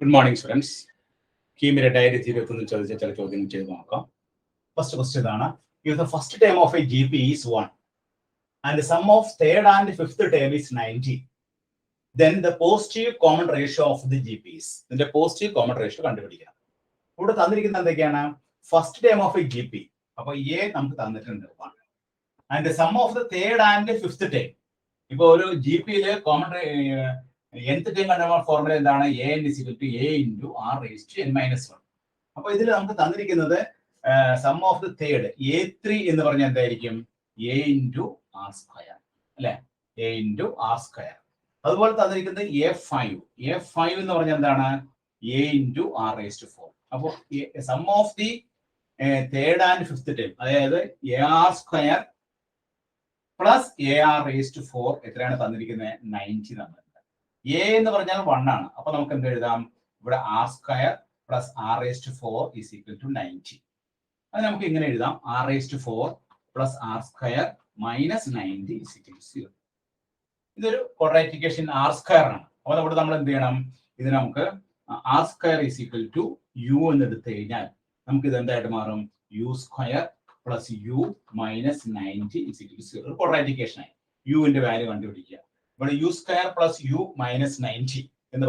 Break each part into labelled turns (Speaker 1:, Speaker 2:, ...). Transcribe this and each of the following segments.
Speaker 1: Good morning, students. Keam diary First question if the first term of a GP is 1 and the sum of third and fifth term is 90, then the positive common ratio of the GPs. Then the positive common ratio first term of a GP. And the sum of the third and fifth term. If GP common nth term formula A is equal to A into R raised to n minus 1. Sum of the third A3 in the A into R square. A into R square. That's A5. A5 in the A into R raised to 4. Sum of the third and fifth term. AR square plus AR raised to 4. 90. A in the 1 R square plus R raised to 4 is equal to 90. And R raised to 4 plus R square minus 90 is equal to 0. This is quadratication R square. R square is equal to U in the U square plus U minus 90 is equal to 0. Quadratication. U in the value. But U square plus U minus 90 in the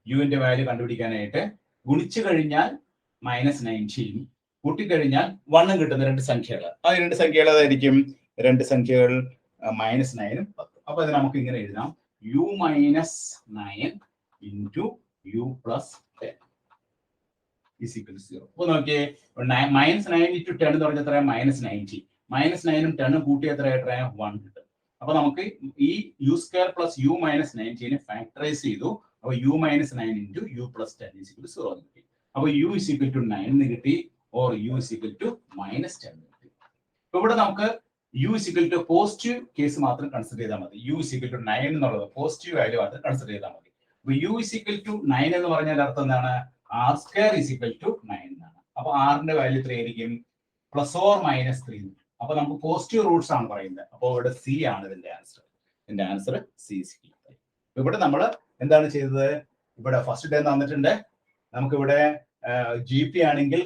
Speaker 1: U in the value minus 19. Put it 1 and minus 9. U minus 9 into U plus 10 is equal to 0. Okay, minus 9 into 10 minus 90. Minus 9 and 10 1. U square plus U minus 19 factorize U minus 9 into U plus 10 is equal to 0. U is equal to 9 or U is equal to minus 10. So, U is equal to positive case consider U is equal to 9 positive value consider U is equal to 9 R square is equal to 9. R value 3 plus or minus 3. So, positive roots are C in the answer. In the answer, C is equal to 5. First day, GP angle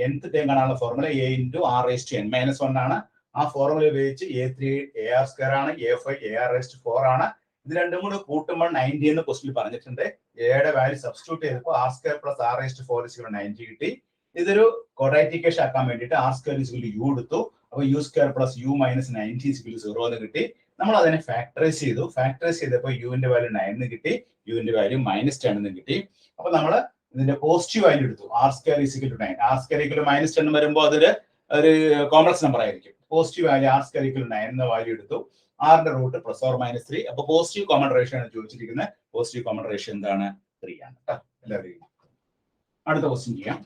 Speaker 1: nth term formula A into R raised to n minus 1 ആണ്. ആ formula ഉപയോഗിച്ച് A3 AR square ആണ്, A5 AR raised to 4 ആണ്. ഇത് രണ്ടും കൂടി കൂട്ടുമ്പോൾ 90 എന്ന് ക്വസ്റ്റ്യൻ പറഞ്ഞിട്ടുണ്ട്. എയുടെ വാല്യൂ സബ്സ്റ്റിറ്റ്യൂട്ട് ചെയ്തപ്പോൾ R square plus R raised to 4 is equal to 90 കിട്ടി. ഇതൊരു ക്വാഡ്രാറ്റിക്കേഷൻ ആക്കാൻ വേണ്ടിയിട്ട് R square is equal to U എടുത്തു. അപ്പോൾ U square plus U minus 90 is equal to 0 എന്ന് കിട്ടി. നമ്മൾ അതിനെ ഫാക്ടറൈസ് ചെയ്തു. ഫാക്ടറൈസ് ചെയ്തപ്പോൾ U ന്റെ വാല്യൂ 9 എന്ന് കിട്ടി. U ന്റെ വാല്യൂ minus 10 എന്ന് കിട്ടി. അപ്പോൾ നമ്മൾ ഇതിന്റെ പോസിറ്റീവ് വാല്യൂ എടുത്തു. R square is equal to 9. R square equal to minus 10 വരുമ്പോൾ അതൊരു കോംപ്ലക്സ് നമ്പർ ആയിരിക്കും. Positive value R square equal to 9 എന്ന വാല്യൂ എടുത്തു. R ന്റെ റൂട്ട് പ്ലസ് ഓർ മൈനസ് 3. അപ്പോൾ പോസിറ്റീവ് കോമൺ റേഷ്യോ ആണ് ചോദിച്ചിരിക്കുന്നത്. പോസിറ്റീവ് കോമൺ റേഷ്യോ എന്താണ്? 3 ആണ്. എല്ലാവരും അടുത്ത ക്വസ്റ്റ്യൻ ചെയ്യാം.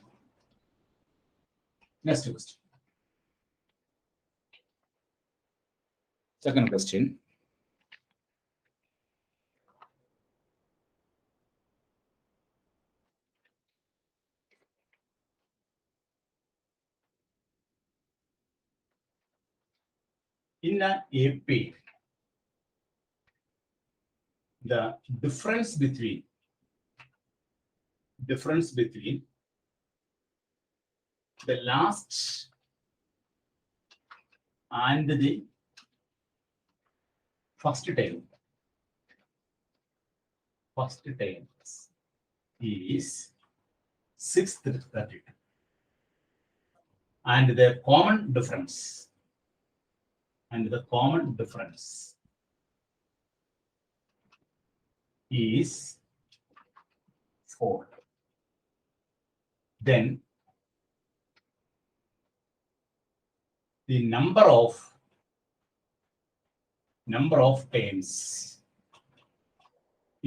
Speaker 1: Next question. Second question. In an AP, the difference between the last and the first term is 632, and the common difference is 4. Then the number of terms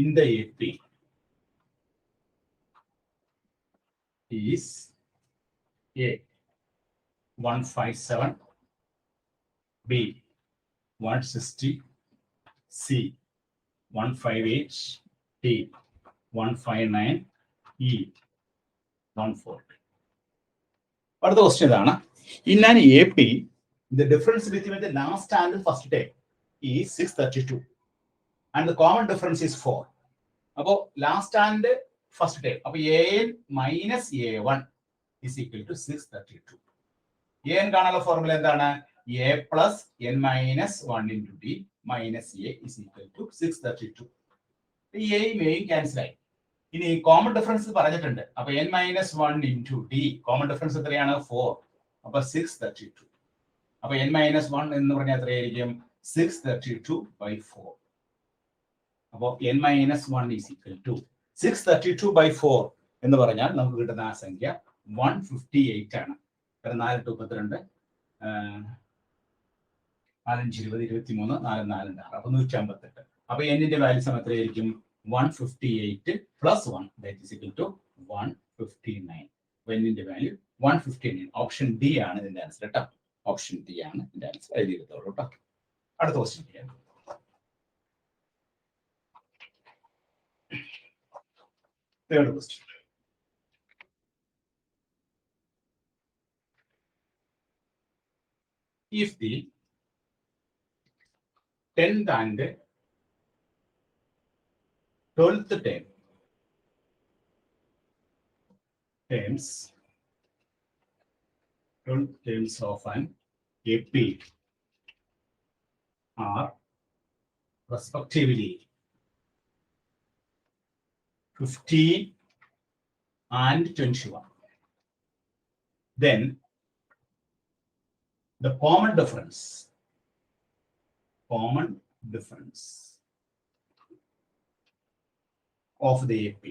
Speaker 1: in the AP is A 157, B 160, C 158, D 159, E 140. What the question is? In an AP, the difference between the last and the first term is 632, and the common difference is 4. അപ്പോൾ last and first term. അപ്പൊ an minus a1 is equal to 632. an കാണാനുള്ള formula എന്താണ്? a plus n minus 1 into d minus a is equal to 632. ഈ എയും എയും cancel ആയി. ഇനി common difference പറഞ്ഞിട്ടുണ്ട്. അപ്പൊ n minus 1 into d common difference എത്രയാണ്? 4. അപ്പൊ 632. അപ്പൊ n മൈനസ് 1 എന്ന് പറഞ്ഞാൽ എത്രയായിരിക്കും? 632/4. അപ്പൊ n minus 1 is equal to 632/4 എന്ന് പറഞ്ഞാൽ നമുക്ക് കിട്ടുന്ന ആ സംഖ്യ 158 ആണ്. 4 ടു 32, 4 5 20 23, 4 4 6, അപ്പൊ 158. അപ്പൊ എന്നിന്റെ വാല്യൂ സമയം എത്രയായിരിക്കും? 158 plus 1 that is equal to 159. എന്നിന്റെ വാല്യൂ 159. ഓപ്ഷൻ ഡി ആണ് ഇതിന്റെ ആൻസർ കേട്ടോ. ഓപ്ഷൻ ഡി ആണ് ഇതിന്റെ ആൻസർ. എഴുതിയെടുത്തോളൂ കേട്ടോ. അടുത്ത ക്വസ്റ്റ്യൻ ചെയ്യാം. Third question. If the 10th and 12th terms of an AP are respectively 15 and 21, then the common difference of the AP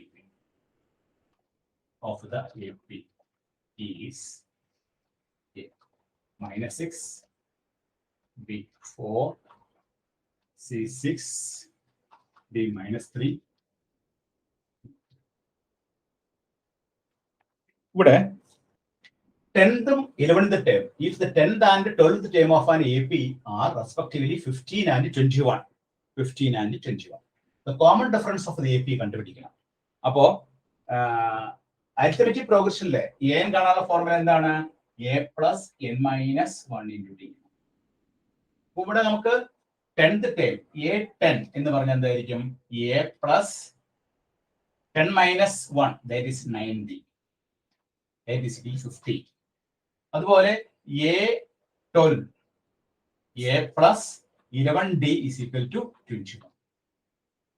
Speaker 1: is A minus 6, B 4, C 6, D minus 3. ഇവിടെ 10th ഉം 11th term, if the 10th and 12th term of an AP are respectively 15 and 21, the common difference of the AP കണ്ടുപിടിക്കണം. അപ്പോ arithmetic പ്രോഗ്രഷനിലെ n കാണാനുള്ള formula എന്താണ്? a plus n minus 1 into d. ഇവിടെ നമുക്ക് 10th term a10 എന്ന് പറഞ്ഞാൽ എന്തായിരിക്കും? a plus 10 minus 1 that is 90. That is 50. അതുപോലെ a12 a plus 11d is equal to 21.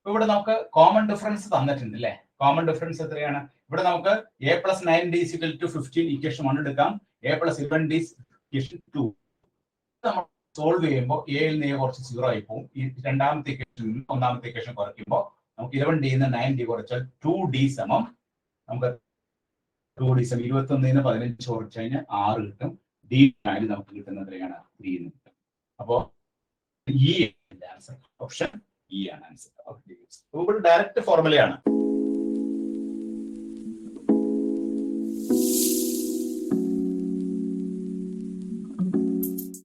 Speaker 1: ഇവിടെ നമുക്ക് കോമൺ ഡിഫറൻസ് തന്നിട്ടുണ്ട് അല്ലേ? കോമൺ ഡിഫറൻസ് എത്രയാണ്? ഇവിടെ നമുക്ക് a plus 9d is equal to 15 equation 1 എടുക്കാം. a പ്ലസ് 11d ഇക്വേഷൻ 2 നമ്മൾ സോൾവ് ചെയ്യുമ്പോൾ a ൽ നിന്ന് കുറച്ച് 0 ആയി പോകും. ഈ രണ്ടാമത്തെ ഇക്വേഷൻ ഒന്നാമത്തെ ഇക്വേഷൻ കുറയ്ക്കുമ്പോൾ നമുക്ക് 11d നിന്ന് 9d കുറച്ചാൽ 2d സമം നമുക്ക് 2d സമം 21 15 കുറച്ച് കഴിഞ്ഞാൽ 6 കിട്ടും. d വാല്യൂ നമുക്ക് കിട്ടുന്നത് എത്രയാണ്? 3 എന്ന് കിട്ടും. അപ്പോ ഈ ആൻസർ ഓപ്ഷൻ ഇ ആണ് ആൻസർ. ഡയറക്റ്റ് ഫോർമുലയാണ്.